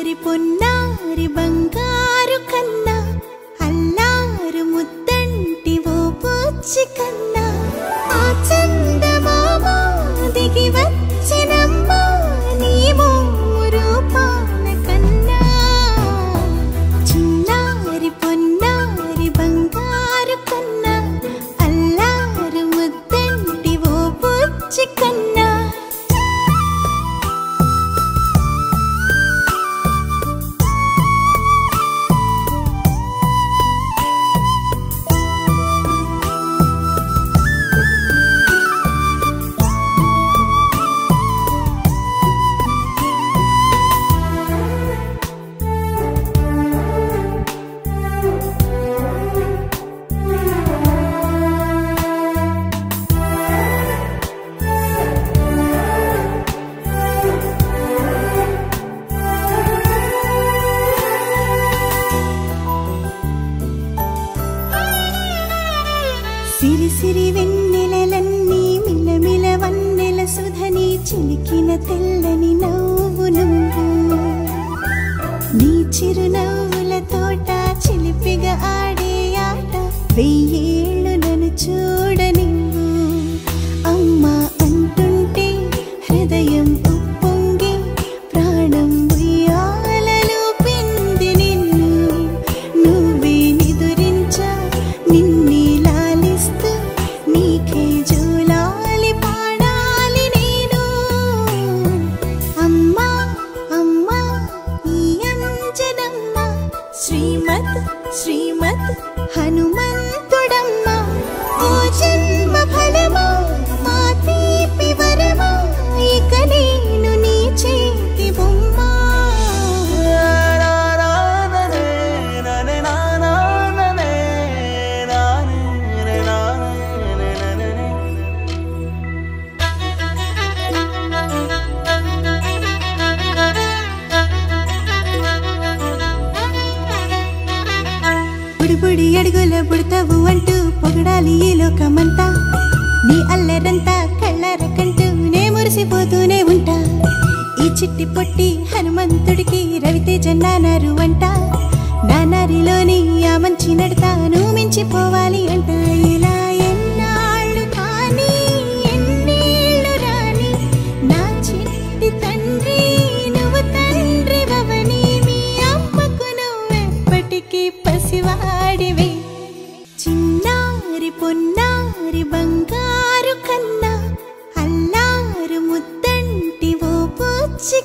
చిన్నారి పొన్నారి బంగారు కన్నా అల్లారు ముద్దంటి ఓ బుచ్చి కన్నా ఆ చందమామ దిగి వచ్చినమ్మా నీ రూపాల కన్నా చిన్నారి పొన్నారి బంగారు కన్నా అల్లారు ముద్దంటి ఓ బుచ్చి కన్నా సిరి సిరి వెన్నెలలన్నీ మిలమిల వన్నెల సుధని చిలికిన తెల్లని నవ్వు నువ్వు నీ చిరునవ్వుల తోట చిలిపిగా ఆడే ఆట వెయ్యేళ్ళు నన్ను చూడ నువ్వు అమ్మా అంటుంటే హృదయం ఉప్పొంగి ప్రాణం ఉయ్యాలలో పిండి నిన్ను నువ్వే నిదురించా నిన్నే నీకే జోలాలి పాడాలి నేను అమ్మా అమ్మా ఈ అంజనమ్మ శ్రీమత్ శ్రీమత్ హనుమంతుడమ్మ ఓ జన్మ ఫలమా మా తీపి వరమా ఇక నేను నీ చేతి బొమ్మ బుడి అడుగుల బుడతావు అంటూ పొగడాలి ఈ లోకమంతా నీ అల్లరంతా కళ్ళారకంటూ నే మురిసిపోతూనే ఉంటా ఈ చిట్టి పొట్టి హనుమంతుడికి రవితేజ నానారు అంట నానారిలోని ఆ మంచి నడతాను మించిపోవాలి అంట ఇలా ఎన్నాళ్ళు కానీ ఎన్నేళ్ళు రాని నా చిట్టి తండ్రి నువ్వు తండ్రి భవని మీ అమ్మకు నువ్వెప్పటికీ పసివాడివే చిన్నారి పొన్నారి బంగారు కన్నా అల్లారు ముద్దంటి ఓ బుచ్చి